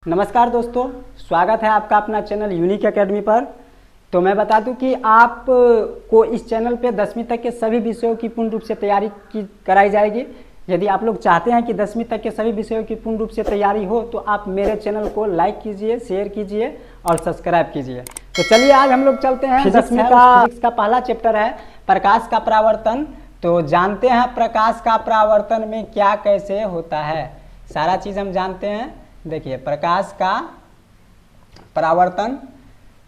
नमस्कार दोस्तों, स्वागत है आपका अपना चैनल यूनिक एकेडमी पर। तो मैं बता दूं कि आप को इस चैनल पे 10वीं तक के सभी विषयों की पूर्ण रूप से तैयारी कराई जाएगी। यदि आप लोग चाहते हैं कि 10वीं तक के सभी विषयों की पूर्ण रूप से तैयारी हो तो आप मेरे चैनल को लाइक कीजिए, शेयर कीजिए और सब्सक्राइब कीजिए। तो चलिए आज हम लोग चलते हैं। 10वीं का फिजिक्स का पहला चैप्टर है प्रकाश का परावर्तन। तो जानते हैं प्रकाश का परावर्तन में क्या कैसे होता है, सारा चीज़ हम जानते हैं। देखिए प्रकाश का परावर्तन,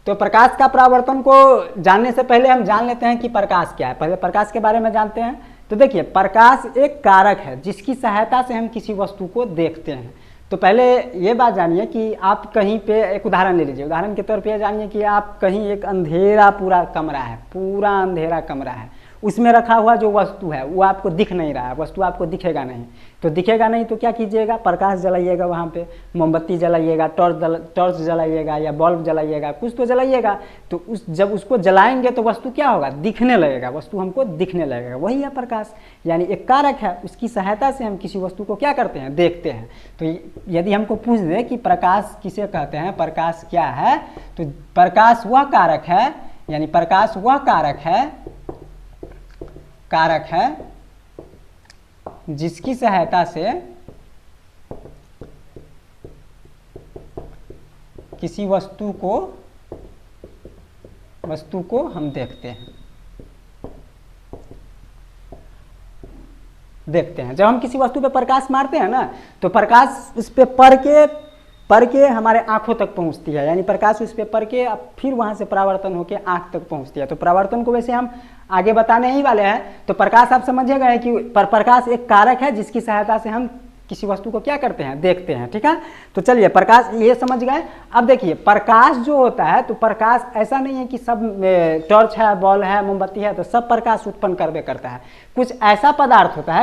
तो प्रकाश का परावर्तन को जानने से पहले हम जान लेते हैं कि प्रकाश क्या है। पहले प्रकाश के बारे में जानते हैं। तो देखिए प्रकाश एक कारक है जिसकी सहायता से हम किसी वस्तु को देखते हैं। तो पहले ये बात जानिए कि आप कहीं पे एक उदाहरण ले लीजिए। उदाहरण के तौर पे जानिए कि आप कहीं एक अंधेरा पूरा कमरा है, पूरा अंधेरा कमरा है, उसमें रखा हुआ जो वस्तु है वो आपको दिख नहीं रहा है, वस्तु आपको दिखेगा नहीं। तो दिखेगा नहीं तो क्या कीजिएगा, प्रकाश जलाइएगा, वहाँ पे मोमबत्ती जलाइएगा, टॉर्च जलाइएगा या बल्ब जलाइएगा, कुछ तो जलाइएगा। तो जब उसको जलाएंगे तो वस्तु क्या होगा, दिखने लगेगा, वस्तु हमको दिखने लगेगा। वही है प्रकाश, यानी एक कारक है, उसकी सहायता से हम किसी वस्तु को क्या करते हैं, देखते हैं। तो यदि हमको पूछ दे कि प्रकाश किसे कहते हैं, प्रकाश क्या है, तो प्रकाश वह कारक है, यानी प्रकाश वह कारक है जिसकी सहायता से किसी वस्तु को हम देखते हैं। जब हम किसी वस्तु पे प्रकाश मारते हैं ना, तो प्रकाश उस पे पड़ के हमारे आंखों तक पहुंचती है, यानी प्रकाश उस पे पड़ के फिर वहां से परावर्तन होकर आंख तक पहुंचती है। तो परावर्तन को वैसे हम आगे बताने ही वाले हैं। तो प्रकाश आप समझिएगा है कि प्रकाश एक कारक है जिसकी सहायता से हम किसी वस्तु को क्या करते हैं, देखते हैं। ठीक है, तो चलिए प्रकाश ये समझ गए। अब देखिए प्रकाश जो होता है, तो प्रकाश ऐसा नहीं है कि सब टॉर्च है, बॉल है, मोमबत्ती है तो सब प्रकाश उत्पन्न करता है। कुछ ऐसा पदार्थ होता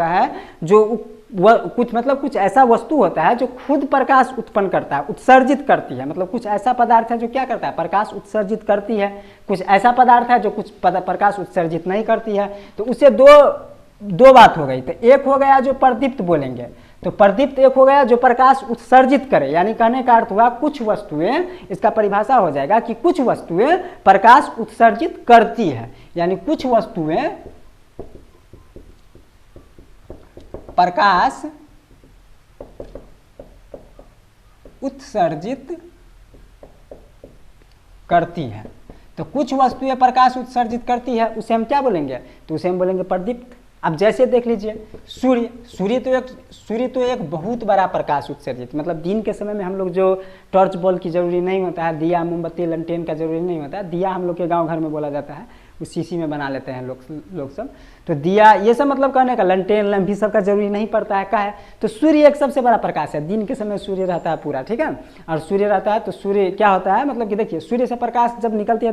है जो कुछ ऐसा वस्तु होता है जो खुद प्रकाश उत्पन्न करता है, उत्सर्जित करती है। मतलब कुछ ऐसा पदार्थ है जो क्या करता है, प्रकाश उत्सर्जित करती है। कुछ ऐसा पदार्थ है जो कुछ प्रकाश उत्सर्जित नहीं करती है। तो उससे दो बात हो गई। तो एक हो गया जो प्रदीप्त बोलेंगे, तो प्रदीप्त एक हो गया जो प्रकाश उत्सर्जित करे, यानी कहने का अर्थ हुआ कुछ वस्तुएं, इसका परिभाषा हो जाएगा कि कुछ वस्तुएं प्रकाश उत्सर्जित करती है, यानी कुछ वस्तुएं प्रकाश उत्सर्जित करती है। तो कुछ वस्तुएं प्रकाश उत्सर्जित करती है, उसे हम क्या बोलेंगे, तो उसे हम बोलेंगे प्रदीप्त। अब जैसे देख लीजिए सूर्य तो एक बहुत बड़ा प्रकाश उत्सर्जित, मतलब दिन के समय में हम लोग जो टॉर्च बॉल की जरूरी नहीं होता है, दिया मोमबत्ती लंटेन का जरूरी नहीं होता है। दिया हम लोग के गांव घर में बोला जाता है, उस शीशी में बना लेते हैं लोग सब। तो दिया ये सब मतलब कहने का, लंटेन लंबी सब का जरूरी नहीं पड़ता है। का है तो सूर्य एक सबसे बड़ा प्रकाश है। दिन के समय सूर्य रहता है पूरा, ठीक है, और सूर्य रहता है तो सूर्य क्या होता है, मतलब कि देखिए सूर्य से प्रकाश जब निकलती है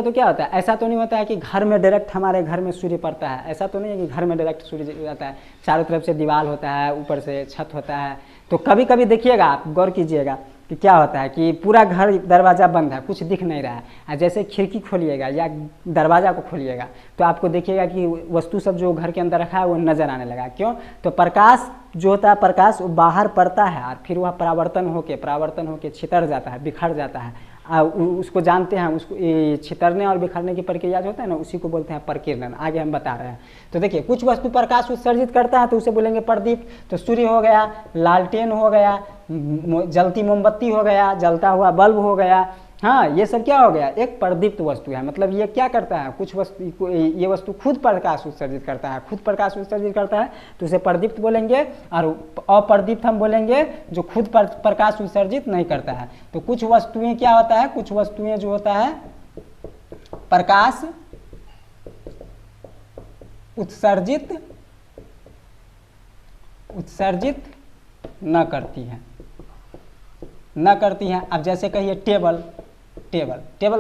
तो क्या होता है, ऐसा तो नहीं होता है कि घर में डायरेक्ट हमारे घर में सूर्य पड़ता है। ऐसा तो नहीं है कि घर में डायरेक्ट सूर्य रहता है, चारों तरफ से दीवार होता है, ऊपर से छत होता है। तो कभी कभी देखिएगा, आप गौर कीजिएगा कि क्या होता है कि पूरा घर दरवाज़ा बंद है, कुछ दिख नहीं रहा है, और जैसे खिड़की खोलिएगा या दरवाज़ा को खोलिएगा तो आपको देखिएगा कि वस्तु सब जो घर के अंदर रखा है वो नज़र आने लगा। क्यों, तो प्रकाश जो होता है, प्रकाश बाहर पड़ता है और फिर वह परावर्तन होके छितर जाता है, बिखर जाता है। उसको जानते हैं, उसको छितरने और बिखरने की प्रक्रिया जो होता है ना, उसी को बोलते हैं प्रकीर्णन। आगे हम बता रहे हैं। तो देखिए कुछ वस्तु प्रकाश उत्सर्जित करता है तो उसे बोलेंगे प्रदीप। तो सूर्य हो गया, लालटेन हो गया, जलती मोमबत्ती हो गया, जलता हुआ बल्ब हो गया। हाँ, ये सब क्या हो गया, एक प्रदीप्त वस्तु है। मतलब ये क्या करता है, कुछ वस्तु, ये वस्तु खुद प्रकाश उत्सर्जित करता है, तो उसे प्रदीप्त बोलेंगे। और अप्रदीप्त हम बोलेंगे जो खुद प्रकाश उत्सर्जित नहीं करता है। तो कुछ वस्तुएं क्या होता है, कुछ वस्तुएं जो होता है प्रकाश उत्सर्जित न करती हैं। अब जैसे कहिए टेबल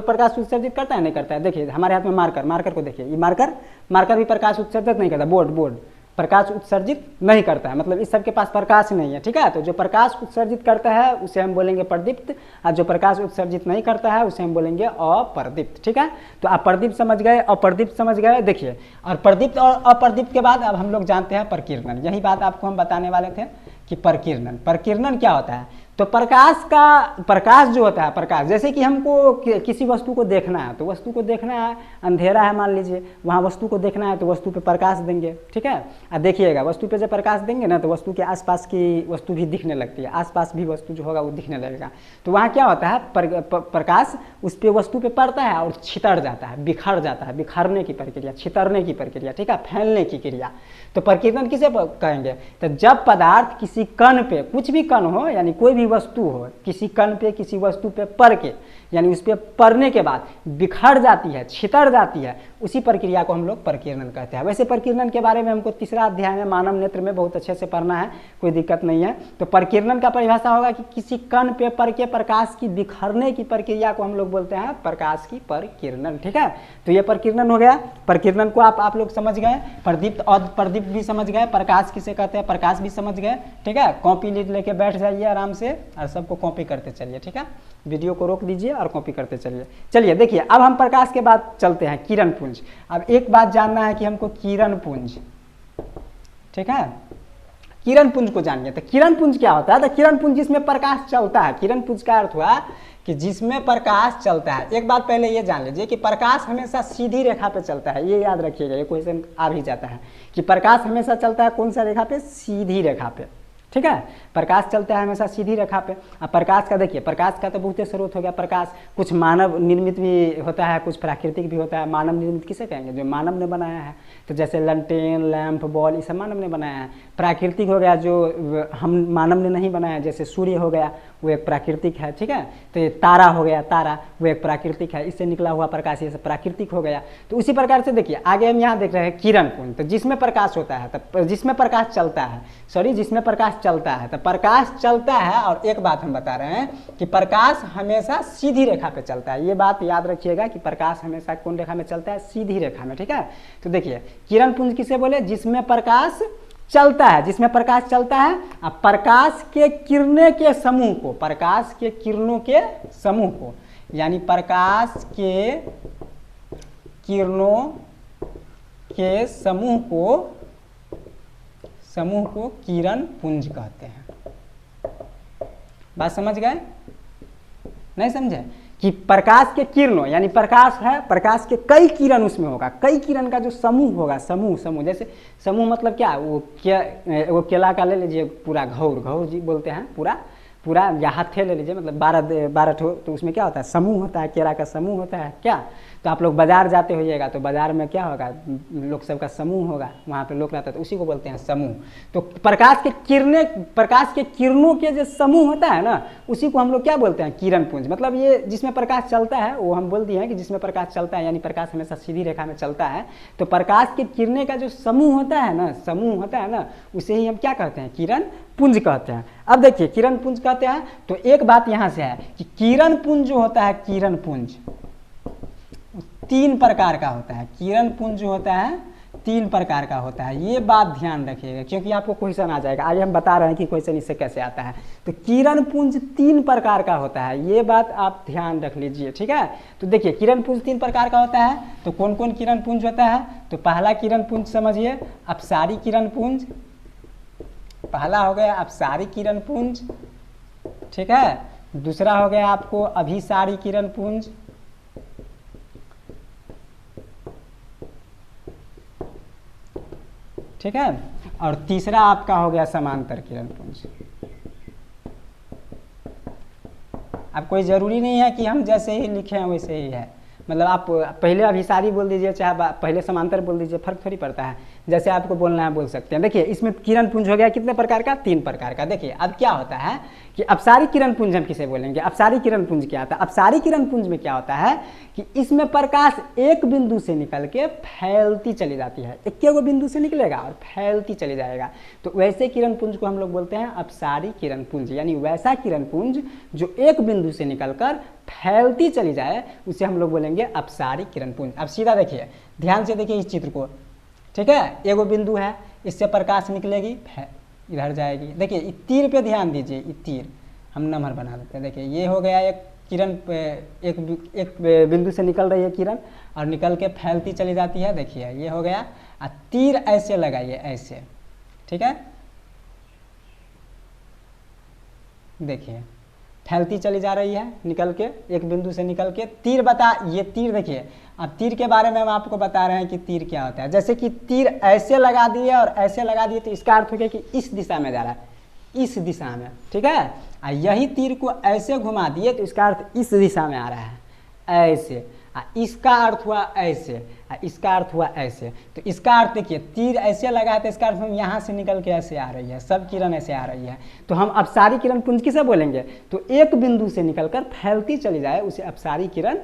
प्रकाश उत्सर्जित करता है, नहीं करता है। देखिए हमारे हाथ में मार्कर को देखिए, ये मार्कर भी प्रकाश उत्सर्जित नहीं करता। बोर्ड प्रकाश उत्सर्जित नहीं करता है, मतलब इस सब के पास प्रकाश नहीं है। ठीक है, तो जो प्रकाश उत्सर्जित करता है उसे हम बोलेंगे प्रदीप्त, और जो प्रकाश उत्सर्जित नहीं करता है उसे हम बोलेंगे अप्रदीप्त। ठीक है, तो आप प्रदीप्त समझ गए, अप्रदीप्त समझ गए। देखिए, और प्रदीप्त और अप्रदीप्त के बाद अब हम लोग जानते हैं प्रकीर्णन। यही बात आपको हम बताने वाले थे कि परकिरणन। परकिरणन क्या होता है? तो प्रकाश जो होता है, प्रकाश जैसे कि हमको किसी वस्तु को देखना है, तो वस्तु को देखना है, अंधेरा है मान लीजिए, वहाँ वस्तु को देखना है तो वस्तु पे प्रकाश देंगे, ठीक है। अब देखिएगा वस्तु पे जब प्रकाश देंगे ना तो वस्तु के आसपास की वस्तु भी दिखने लगती है, आसपास भी वस्तु जो होगा वो दिखने लगेगा। तो वहाँ क्या होता है, प्रकाश उस पे वस्तु पे पड़ता है और छितर जाता है, बिखर जाता है, बिखरने की प्रक्रिया, छितरने की प्रक्रिया, ठीक है, फैलने की क्रिया। तो प्रकीर्णन किसे कहेंगे? तो जब पदार्थ किसी कण पे, कुछ भी कण हो यानी कोई भी वस्तु हो, किसी कण पे किसी वस्तु पे पड़ के यानी उस पर पड़ने के बाद बिखर जाती है, छितर जाती है, उसी प्रक्रिया को हम लोग प्रकीर्णन कहते हैं। वैसे प्रकीर्णन के बारे में हमको तीसरा अध्याय में मानव नेत्र में बहुत अच्छे से पढ़ना है, कोई दिक्कत नहीं है। तो प्रकीर्णन का परिभाषा होगा कि किसी कण पे पड़ के प्रकाश की बिखरने की प्रक्रिया को हम लोग बोलते हैं प्रकाश की प्रकीर्णन, ठीक है। तो ये प्रकीर्णन हो गया। प्रकीर्णन को आप लोग समझ गए, प्रदीप्त और प्रदीप्त भी समझ गए, प्रकाश किसे कहते हैं प्रकाश भी समझ गए, ठीक है। कॉपी लेके बैठ जाइए आराम से और सबको कॉपी करते चलिए, ठीक है। वीडियो को रोक दीजिए और कॉपी करते चलिए। चलिए देखिए, अब हम प्रकाश के बाद चलते हैं किरण पुंज। अब एक बात जानना है कि हमको किरण पुंज, ठीक है, किरण पुंज को जानिए। तो किरण पुंज क्या होता है? तो किरण पुंज जिसमें प्रकाश चलता है, किरण पुंज का अर्थ हुआ कि जिसमें प्रकाश चलता है। एक बात पहले ये जान लीजिए कि प्रकाश हमेशा सीधी रेखा पे चलता है, ये याद रखिएगा, ये क्वेश्चन आ भी जाता है कि प्रकाश हमेशा चलता है कौन सा रेखा पे? सीधी रेखा पे, ठीक है। प्रकाश चलता है हमेशा सीधी रेखा पे। अब प्रकाश का देखिए, प्रकाश का तो बहुत स्रोत हो गया। प्रकाश कुछ मानव निर्मित भी होता है, कुछ प्राकृतिक भी होता है। मानव निर्मित किसे कहेंगे? जो मानव ने बनाया है, तो जैसे लंटेन, लैंप, बॉल, ये सब मानव ने बनाया है। प्राकृतिक हो गया जो हम मानव ने नहीं बनाया, जैसे सूर्य हो गया वो एक प्राकृतिक है, ठीक है। तो ये तारा हो गया, तारा वो एक प्राकृतिक है, इससे निकला हुआ प्रकाश ये सब प्राकृतिक हो गया। तो उसी प्रकार से देखिए आगे हम यहाँ देख रहे हैं किरण पुंज। तो जिसमें प्रकाश होता है, तो जिसमें प्रकाश चलता है, जिसमें प्रकाश चलता है, तो प्रकाश चलता है। और एक बात हम बता रहे हैं कि प्रकाश हमेशा सीधी रेखा पे चलता है। ये बात याद रखिएगा कि प्रकाश हमेशा कौन रेखा में चलता है? सीधी रेखा में, ठीक है। तो देखिए किरण पुंज किसे बोले? जिसमें प्रकाश चलता है, जिसमें प्रकाश चलता है। अब प्रकाश के किरणों के समूह को, प्रकाश के किरणों के समूह को, यानी प्रकाश के किरणों के समूह को किरण पुंज कहते हैं। बात समझ गए? नहीं समझे? कि प्रकाश के किरणों यानी प्रकाश है, प्रकाश के कई किरण उसमें होगा, कई किरण का जो समूह होगा, समूह जैसे समूह मतलब क्या? वो केला का ले लीजिए पूरा घौर जी बोलते हैं, पूरा या हाथे ले लीजिए, मतलब 12 ठो, तो उसमें क्या होता है? समूह होता है, केला का समूह होता है क्या। तो आप लोग बाजार जाते होइएगा तो बाजार में क्या होगा? लोग सबका समूह होगा, वहाँ पे लोग रहता है, तो उसी को बोलते हैं समूह। तो प्रकाश के किरणों के जो समूह होता है ना, उसी को हम लोग क्या बोलते हैं? किरण पुंज। मतलब ये जिसमें प्रकाश चलता है, वो हम बोल दिए हैं कि जिसमें प्रकाश चलता है यानी प्रकाश हमेशा सीधी रेखा में चलता है। तो प्रकाश के किरणें का जो समूह होता है ना, उसे ही हम क्या कहते हैं? किरण पुंज कहते हैं। अब देखिए किरण पुंज कहते हैं, तो एक बात यहाँ से है कि किरण पुंज जो होता है, किरण पुंज 3 प्रकार का होता है। किरण पुंज जो होता है 3 प्रकार का होता है, ये बात ध्यान रखिएगा क्योंकि आपको क्वेश्चन आ जाएगा। आगे हम बता रहे हैं कि क्वेश्चन इससे कैसे आता है। तो किरण पुंज 3 प्रकार का होता है, ये बात आप ध्यान रख लीजिए, ठीक है। तो देखिए किरण पुंज 3 प्रकार का होता है। तो कौन कौन किरण पुंज होता है? तो पहला किरण पुंज समझिए, अपसारी किरण पुंज। पहला हो गया अपसारी किरण पुंज, ठीक है। दूसरा हो गया आपको अभिसारी किरण पुंज, ठीक है। और तीसरा आपका हो गया समांतर किरण पुंज। अब कोई ज़रूरी नहीं है कि हम जैसे ही लिखे हैं वैसे ही है, मतलब आप पहले अभिसारी बोल दीजिए चाहे पहले समांतर बोल दीजिए, फर्क थोड़ी पड़ता है। जैसे आपको बोलना है बोल सकते हैं। देखिए इसमें किरण पुंज हो गया कितने प्रकार का? 3 प्रकार का। देखिए अब क्या होता है कि अपसारी किरण पुंज हम किसे बोलेंगे? अपसारी किरण पुंज क्या होता है? अपसारी किरण पुंज में क्या होता है कि इसमें प्रकाश एक बिंदु से निकल के फैलती चली जाती है, एक बिंदु से निकलेगा और फैलती चली जाएगा। तो वैसे किरण पुंज को हम लोग बोलते हैं अपसारी किरण पुंज, यानी वैसा किरण पुंज जो एक बिंदु से निकलकर फैलती चली जाए उसे हम लोग बोलेंगे अपसारी किरण पुंज। अब सीधा देखिए, ध्यान से देखिए इस चित्र को, ठीक है। एगो बिंदु है, इससे प्रकाश निकलेगी, इधर जाएगी। देखिए इस तीर पे ध्यान दीजिए, इस तीर हम नंबर बना देते हैं। देखिए ये हो गया एक किरण, एक बिंदु से निकल रही है किरण और निकल के फैलती चली जाती है। देखिए ये हो गया, और तीर ऐसे लगाइए, ऐसे, ठीक है। देखिए फैलती चली जा रही है निकल के, एक बिंदु से निकल के। तीर ये तीर देखिए, अब तीर के बारे में हम आपको बता रहे हैं कि तीर क्या होता है। जैसे कि तीर ऐसे लगा दिए और ऐसे लगा दिए तो इसका अर्थ हो गया कि इस दिशा में जा रहा है, इस दिशा में, ठीक है। और यही तीर को ऐसे घुमा दिए तो इसका अर्थ इस दिशा में आ रहा है, ऐसे। इसका अर्थ हुआ ऐसे, इसका अर्थ हुआ ऐसे। तो इसका अर्थ देखिए, तीर ऐसे लगा है तो इसका अर्थ हम यहाँ से निकल के ऐसे आ रही है, सब किरण ऐसे आ रही है। तो हम अपसारी किरण पुंज किसे बोलेंगे? तो एक बिंदु से निकलकर फैलती चली जाए उसे अपसारी किरण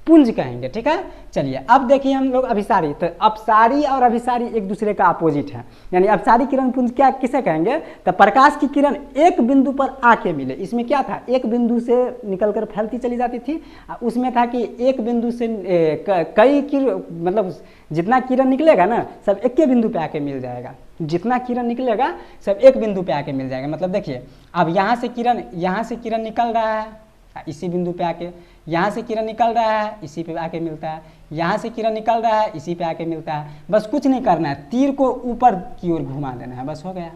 पुंज कहेंगे, ठीक है। चलिए अब देखिए हम लोग अभिसारी। तो अपसारी और अभिसारी एक दूसरे का अपोजिट है, यानी अपसारी किरण पुंज क्या किसे कहेंगे? तो प्रकाश की किरण एक बिंदु पर आके मिले। इसमें क्या था, एक बिंदु से निकलकर फैलती चली जाती थी। उसमें था कि एक बिंदु से कई मतलब जितना किरण निकलेगा ना सब एक के बिंदु पे आके मिल जाएगा, जितना किरण निकलेगा सब एक बिंदु पे आके मिल जाएगा। मतलब देखिए अब यहाँ से किरण निकल रहा है इसी बिंदु पे आके, यहाँ से किरण निकल रहा है इसी पे आके मिलता है, यहाँ से किरण निकल रहा है इसी पे आके मिलता है। बस कुछ नहीं करना है, तीर को ऊपर की ओर घुमा देना है, बस हो गया।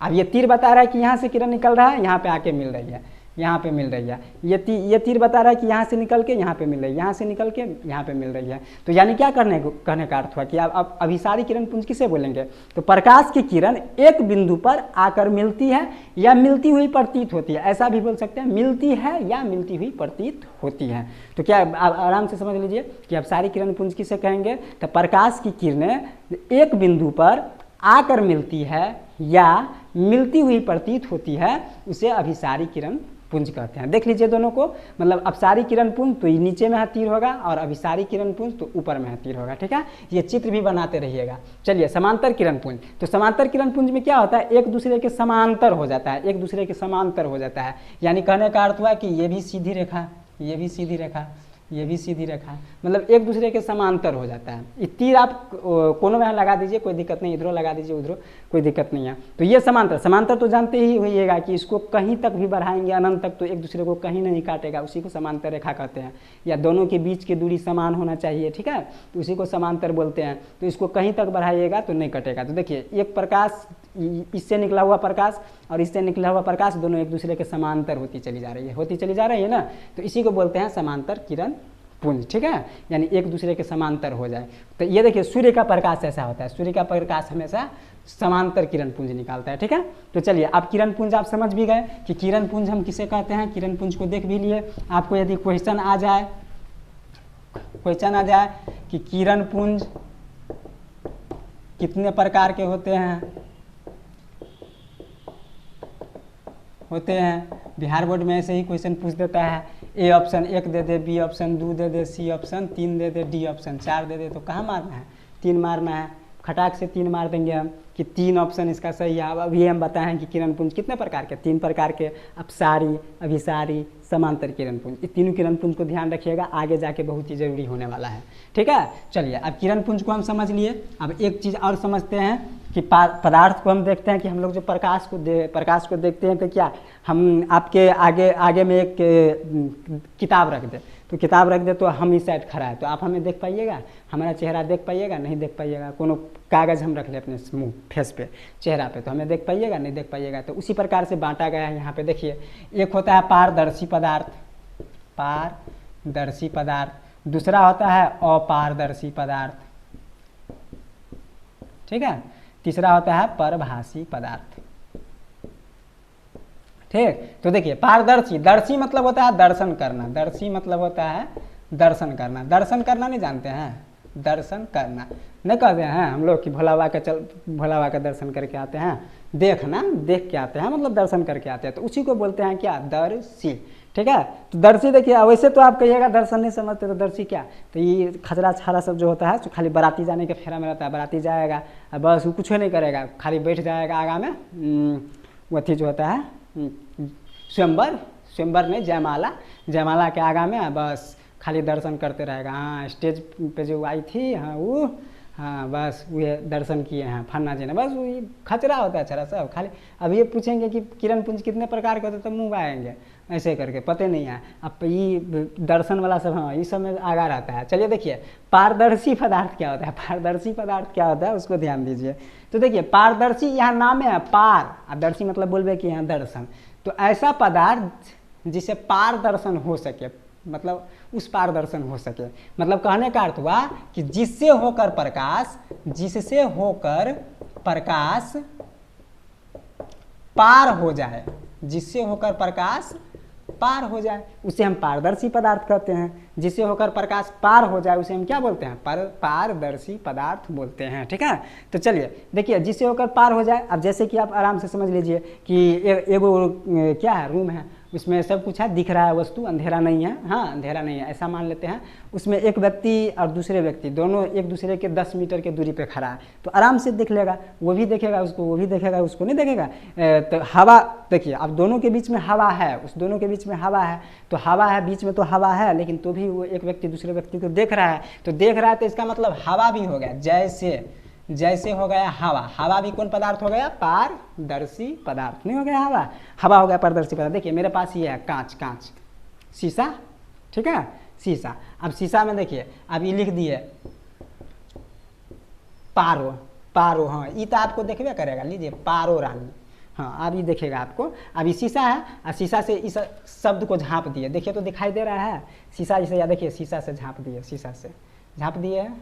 अब ये तीर बता रहा है कि यहाँ से किरण निकल रहा है, यहाँ पे आके मिल रही है, यहाँ पे मिल रही है। ये तीर बता रहा है कि यहाँ से निकल के यहाँ पे मिल रही है, यहाँ से निकल के यहाँ पे मिल रही है। तो यानी क्या कहने का अर्थ हुआ कि अब अभिसारी किरण पुंज किसे बोलेंगे? तो प्रकाश की किरण एक बिंदु पर आकर मिलती है या मिलती हुई प्रतीत होती है, ऐसा भी बोल सकते हैं, मिलती है या मिलती हुई प्रतीत होती है। तो क्या आराम से समझ लीजिए कि अभिसारी किरण पुंज किसे कहेंगे? तो प्रकाश की किरणें एक बिंदु पर आकर मिलती है या मिलती हुई प्रतीत होती है, उसे अभिसारी किरण पुंज कहते हैं। देख लीजिए दोनों को, मतलब अपसारी किरण पुंज तो नीचे में है तीर होगा और अभिसारी किरण पुंज तो ऊपर में है तीर होगा, ठीक है। ये चित्र भी बनाते रहिएगा। चलिए समांतर किरण पुंज। तो समांतर किरण पुंज में क्या होता है, एक दूसरे के समांतर हो जाता है, एक दूसरे के समांतर हो जाता है। यानी कहने का अर्थ हुआ कि ये भी सीधी रेखा, ये भी सीधी रेखा, ये भी सीधी रेखा, मतलब एक दूसरे के समांतर हो जाता है। ये तीर आप कोनों में लगा दीजिए, कोई दिक्कत नहीं, इधरों लगा दीजिए उधरों, कोई दिक्कत नहीं है। तो ये समांतर तो जानते ही होइएगा कि इसको कहीं तक भी बढ़ाएंगे अनंत तक तो एक दूसरे को कहीं नहीं काटेगा, उसी को समांतर रेखा कहते हैं। या दोनों के बीच की दूरी समान होना चाहिए, ठीक है, तो उसी को समांतर बोलते हैं। तो इसको कहीं तक बढ़ाइएगा तो नहीं कटेगा। तो देखिए एक प्रकाश, इससे निकला हुआ प्रकाश और इससे निकला हुआ प्रकाश दोनों एक दूसरे के समांतर होती चली जा रही है ना, तो इसी को बोलते हैं समांतर किरण पुंज, ठीक है, यानी एक दूसरे के समांतर हो जाए। तो ये देखिए सूर्य का प्रकाश ऐसा होता है, सूर्य का प्रकाश हमेशा समांतर किरण पुंज निकालता है, ठीक है। तो चलिए अब किरण पुंज आप समझ भी गए कि किरण पुंज हम किसे कहते हैं, किरण पुंज को देख भी लिए। आपको यदि क्वेश्चन आ जाए कि किरण पुंज कितने प्रकार के होते हैं, बिहार बोर्ड में ऐसे ही क्वेश्चन पूछ देता है। ए ऑप्शन 1 दे दे, बी ऑप्शन 2 दे दे, सी ऑप्शन 3 दे दे, डी ऑप्शन 4 दे दे, तो कहाँ मारना है? 3 मारना है। खटाक से 3 मार देंगे हम कि 3 ऑप्शन इसका सही है। अब अभी हम बताएं कि किरण पुंज कितने प्रकार के, 3 प्रकार के, अपसारी, अभिसारी, समांतर किरण पुंज। इस तीनों किरण पुंज को ध्यान रखिएगा, आगे जाके बहुत ही जरूरी होने वाला है, ठीक है। चलिए अब किरण पुंज को हम समझ लिए। अब एक चीज़ और समझते हैं कि पदार्थ को हम देखते हैं कि हम लोग जो प्रकाश को देखते हैं तो क्या हम आपके आगे में एक किताब रख दे, तो किताब रख दे तो हम इस साइड खड़ा है तो आप हमें देख पाइएगा, हमारा चेहरा देख पाइएगा? नहीं देख पाइएगा। कोनो कागज़ हम रख ले अपने मुँह फेस पे, चेहरा पे, तो हमें देख पाइएगा? नहीं देख पाइएगा। तो उसी प्रकार से बांटा गया है यहाँ पे। देखिए एक होता है पारदर्शी पदार्थ, दूसरा होता है अपारदर्शी पदार्थ, ठीक है, तीसरा होता है परभासी पदार्थ, ठीक। तो देखिए दर्शी मतलब होता है दर्शन करना, दर्शी मतलब होता है दर्शन करना। दर्शन करना नहीं जानते हैं? दर्शन करना नहीं कहते हैं हम लोग कि भोला बाबा का दर्शन करके आते हैं, देख के आते हैं, मतलब दर्शन करके आते हैं, तो उसी को बोलते हैं क्या? दर्शी, ठीक है। तो दर्शी देखिए, वैसे तो आप कहिएगा दर्शन नहीं समझते तो दर्शी क्या, तो ये खजरा छारा सब जो होता है तो खाली बाराती जाने के फेरा में रहता है। बाराती जाएगा बस वो कुछ नहीं करेगा, खाली बैठ जाएगा आगा में, वो अथी जो होता है स्वयंवर नहीं, जयमाला के आगा में बस खाली दर्शन करते रहेगा। हाँ स्टेज पे जो आई थी, हाँ बस वो दर्शन किए हैं फन्ना जी ने, बस वही खचरा होता है छरा सब खाली। अब ये पूछेंगे कि किरण पुंज कितने प्रकार के होते हैं तो मुँह आएंगे ऐसे करके, पते नहीं है। अब ये दर्शन वाला सब, हाँ इस सब में आगा रहता है। चलिए देखिए पारदर्शी पदार्थ क्या होता है, पारदर्शी पदार्थ क्या होता है उसको ध्यान दीजिए। तो देखिए पारदर्शी यहाँ नाम है पार, और दर्शी मतलब बोलबे कि यहाँ दर्शन। तो ऐसा पदार्थ जिसे पारदर्शन हो सके, मतलब उस पारदर्शन हो सके, मतलब कहने का अर्थ हुआ कि जिससे होकर प्रकाश पार हो जाए, जिससे होकर प्रकाश पार हो जाए उसे हम पारदर्शी पदार्थ कहते हैं। जिससे होकर प्रकाश पार हो जाए उसे हम क्या बोलते हैं? पारदर्शी पदार्थ बोलते हैं। ठीक है, तो चलिए देखिए, जिससे होकर पार हो जाए। अब जैसे कि आप आराम से समझ लीजिए कि एगो क्या है, रूम है, उसमें सब कुछ है, दिख रहा है वस्तु, अंधेरा नहीं है। हाँ, अंधेरा नहीं है ऐसा मान लेते हैं। उसमें एक व्यक्ति और दूसरे व्यक्ति दोनों एक दूसरे के 10 मीटर के दूरी पे खड़ा है, तो आराम से देख लेगा, वो भी देखेगा उसको, वो भी देखेगा उसको, नहीं देखेगा। तो हवा देखिए, अब दोनों के बीच में हवा है, उस दोनों के बीच में हवा है, तो हवा है, बीच में तो हवा है, लेकिन तो भी वो एक व्यक्ति दूसरे व्यक्ति को देख रहा है। तो देख रहा है तो इसका मतलब हवा भी हो गया, जैसे हो गया हवा। हवा भी कौन पदार्थ हो गया? पारदर्शी पदार्थ। नहीं हो गया हवा? हवा हो गया पारदर्शी पदार्थ। देखिए मेरे पास ये है कांच, शीशा, ठीक है, शीशा। अब शीशा में देखिए, अब ये लिख दिए पारो। हाँ, ये तो आपको देखबे करेगा, लीजिए पारो रानी। हाँ, अब ये देखेगा आपको। अब ये शीशा है, और शीशा से इस शब्द को झाँप दिए, देखिए तो दिखाई दे रहा है शीशा जैसे, या देखिए शीशा से झाँप दिए, शीशा से झाँप दिए है,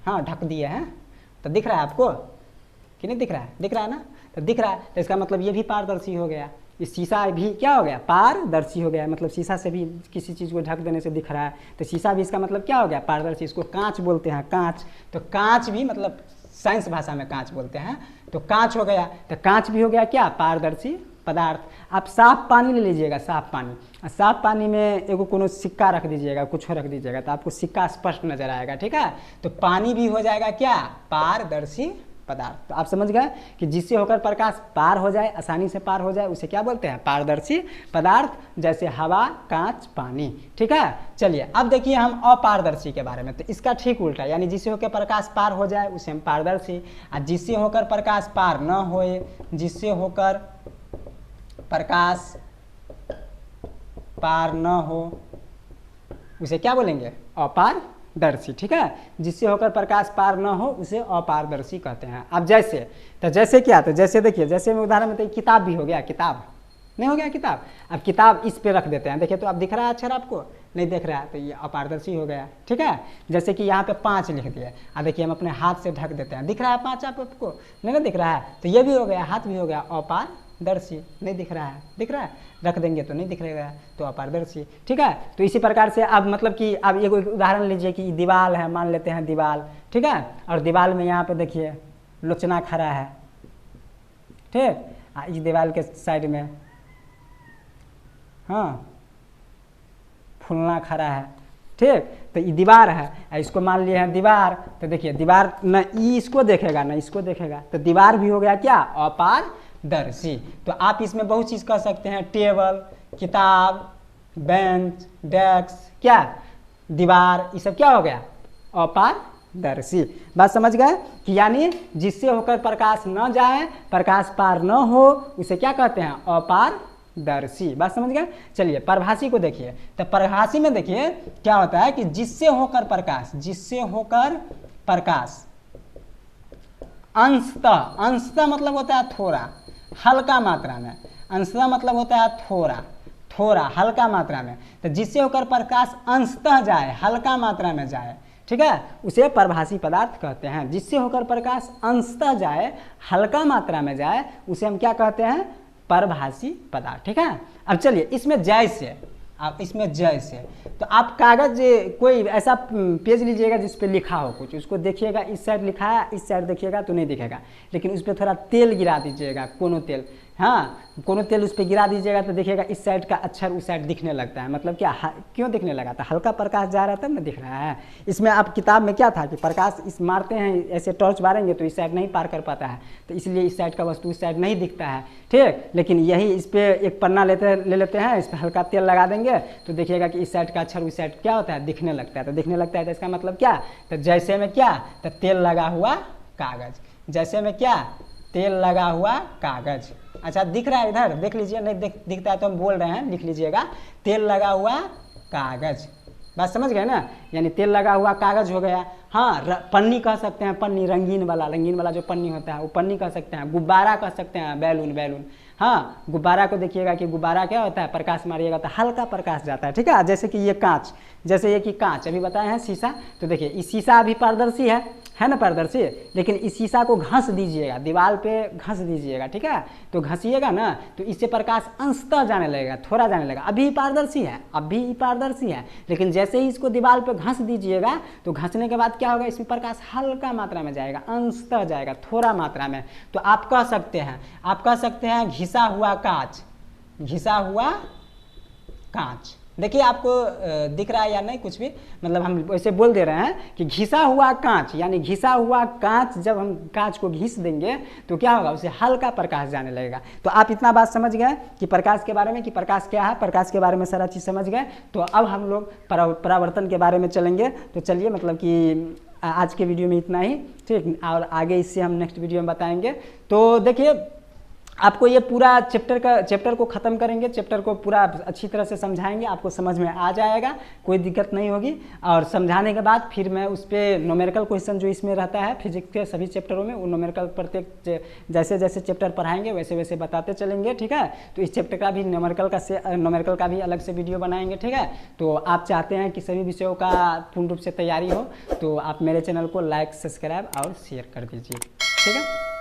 हाँ ढक दिए हैं, तो दिख रहा है आपको कि नहीं दिख रहा है? दिख रहा है ना, तो दिख रहा है, तो इसका मतलब ये भी पारदर्शी हो गया। इस शीशा भी क्या हो गया? पारदर्शी हो गया। मतलब शीशा से भी किसी चीज़ को ढक देने से दिख रहा है, तो शीशा भी इसका मतलब क्या हो गया? पारदर्शी। इसको कांच बोलते हैं, कांच। तो कांच भी मतलब साइंस भाषा में कांच बोलते हैं, तो कांच हो गया। तो कांच भी हो गया क्या? पारदर्शी पदार्थ। आप साफ पानी ले लीजिएगा, साफ पानी, और साफ पानी में एगो कोनो सिक्का रख दीजिएगा, कुछ रख दीजिएगा, तो आपको सिक्का स्पष्ट नजर आएगा। ठीक है, तो पानी भी हो जाएगा क्या? पारदर्शी पदार्थ। तो आप समझ गए कि जिससे होकर प्रकाश पार हो जाए, आसानी से पार हो जाए, उसे क्या बोलते हैं? पारदर्शी पदार्थ। जैसे हवा, कांच, पानी। ठीक है, चलिए अब देखिए हम अपारदर्शी के बारे में। तो इसका ठीक उल्टा, यानी जिससे होकर प्रकाश पार हो जाए उसे हम पारदर्शी, और जिससे होकर प्रकाश पार न होए, जिससे होकर प्रकाश पार न हो उसे क्या बोलेंगे? अपारदर्शी। ठीक है, जिससे होकर प्रकाश पार न हो उसे अपारदर्शी कहते हैं। अब जैसे, तो जैसे क्या? तो जैसे देखिए, जैसे में उदाहरण में तो किताब भी हो गया, किताब नहीं हो गया किताब। अब किताब इस पे रख देते हैं, देखिए तो अब दिख रहा है अक्षर आपको? नहीं दिख रहा है, तो ये अपारदर्शी हो गया। ठीक है, जैसे कि यहाँ पे 5 लिख दिया, अब देखिए हम अपने हाथ से ढक देते हैं, दिख रहा है 5 आपको? नहीं ना दिख रहा है, तो ये भी हो गया, हाथ भी हो गया अपारदर्शी। नहीं दिख रहा है, दिख रहा है, रख देंगे तो नहीं दिख रहेगा, तो अपारदर्शी। ठीक है, तो इसी प्रकार से अब मतलब कि अब एक उदाहरण लीजिए कि दीवार है, मान लेते हैं दीवार। ठीक है, और दीवार में यहाँ पे देखिए लोचना खड़ा है, ठीक, इस दीवार के साइड में हाँ फुलना खड़ा है। ठीक, तो ये दीवार है, इसको मान लिए हैं दीवार। तो देखिए दीवार न इसको देखेगा न इसको देखेगा, तो दीवार भी हो गया क्या? अपारदर्शी। तो आप इसमें बहुत चीज़ कर सकते हैं, टेबल, किताब, बेंच, डेस्क, क्या दीवार, ये सब क्या हो गया? अपारदर्शी। बात समझ गए कि यानी जिससे होकर प्रकाश न जाए, प्रकाश पार न हो, उसे क्या कहते हैं? अपारदर्शी। बात समझ गए। चलिए परिभाषी को देखिए, तो परिभाषी में देखिए क्या होता है कि जिससे होकर प्रकाश, जिससे होकर प्रकाश अंशतः मतलब होता है थोड़ा, हल्का मात्रा में। अंशतः मतलब होता है थोड़ा हल्का मात्रा में। तो जिससे होकर प्रकाश अंशतः जाए, हल्का मात्रा में जाए, ठीक है, उसे परिभाषी पदार्थ कहते हैं। जिससे होकर प्रकाश अंशतः जाए, हल्का मात्रा में जाए, उसे हम क्या कहते हैं? परिभाषी पदार्थ। ठीक है, अब चलिए इसमें जैसे, आप इसमें जैसे, तो आप कागज कोई ऐसा पेज लीजिएगा जिस पे लिखा हो कुछ, उसको देखिएगा, इस साइड लिखा है, इस साइड देखिएगा तो नहीं दिखेगा, लेकिन उस पर थोड़ा तेल गिरा दीजिएगा, कोनो तेल, हाँ कोनो तेल उस पर गिरा दीजिएगा तो देखिएगा इस साइड का अक्षर उस साइड दिखने लगता है। मतलब क्या, क्यों दिखने लगा था? हल्का प्रकाश जा रहा है तब ना दिख रहा है। इसमें आप किताब में क्या था कि प्रकाश इस मारते हैं, ऐसे टॉर्च मारेंगे तो इस साइड नहीं पार कर पाता है, तो इसलिए इस साइड का वस्तु इस साइड नहीं दिखता है। ठीक, लेकिन यही इस पर एक पन्ना ले लेते हैं, इस पर हल्का तेल लगा देंगे तो देखिएगा कि इस साइड का अक्षर उस साइड क्या होता है? दिखने लगता है। तो दिखने लगता है तो इसका मतलब क्या? तो जैसे में क्या? तो तेल लगा हुआ कागज। जैसे में क्या? तेल लगा हुआ कागज। अच्छा दिख रहा है इधर, देख लीजिए, नहीं दिखता है तो हम बोल रहे हैं, लिख लीजिएगा, तेल लगा हुआ कागज। बात समझ गए ना, यानी तेल लगा हुआ कागज हो गया। हाँ, पन्नी कह सकते हैं, पन्नी रंगीन वाला जो पन्नी होता है वो पन्नी कह सकते हैं, गुब्बारा कह सकते हैं, बैलून। हाँ, गुब्बारा को देखिएगा कि गुब्बारा क्या होता है, प्रकाश मारिएगा तो हल्का प्रकाश जाता है, ठीक है। जैसे कि ये कांच, जैसे ये कि कांच अभी बताए हैं शीशा, तो देखिए इस शीशा अभी पारदर्शी है ना पारदर्शी, लेकिन इस शीशा को घस दीजिएगा, दीवार पे घस दीजिएगा, ठीक है। तो घसीएगा ना तो इससे प्रकाश अंशतः जाने लगेगा, थोड़ा जाने लगेगा। अभी पारदर्शी है, अभी पारदर्शी है, लेकिन जैसे ही इसको दीवार पे घस दीजिएगा तो घसने के बाद क्या होगा, इसमें प्रकाश हल्का मात्रा में जाएगा, अंशतः जाएगा, थोड़ा मात्रा में। तो आप कह सकते हैं घिसा हुआ कांच, घिसा हुआ कांच। देखिए आपको दिख रहा है या नहीं कुछ भी, मतलब हम वैसे बोल दे रहे हैं कि घिसा हुआ कांच, यानी घिसा हुआ कांच, जब हम कांच को घिस देंगे तो क्या होगा, उसे हल्का प्रकाश जाने लगेगा। तो आप इतना बात समझ गए कि प्रकाश के बारे में, कि प्रकाश क्या है, प्रकाश के बारे में सारा चीज़ समझ गए। तो अब हम लोग परावर्तन के बारे में चलेंगे। तो चलिए, मतलब कि आज के वीडियो में इतना ही, ठीक, और आगे इससे हम नेक्स्ट वीडियो में बताएंगे। तो देखिए आपको ये पूरा चैप्टर को ख़त्म करेंगे, चैप्टर को पूरा अच्छी तरह से समझाएंगे, आपको समझ में आ जाएगा, कोई दिक्कत नहीं होगी। और समझाने के बाद फिर मैं उस पर न्यूमेरिकल क्वेश्चन जो इसमें रहता है फिजिक्स के सभी चैप्टरों में, वो न्यूमेरिकल प्रत्येक जैसे जैसे चैप्टर पढ़ाएंगे वैसे वैसे बताते चलेंगे, ठीक है। तो इस चैप्टर का भी न्यूमेरिकल का भी अलग से वीडियो बनाएंगे, ठीक है। तो आप चाहते हैं कि सभी विषयों का पूर्ण रूप से तैयारी हो, तो आप मेरे चैनल को लाइक, सब्सक्राइब और शेयर कर दीजिए, ठीक है।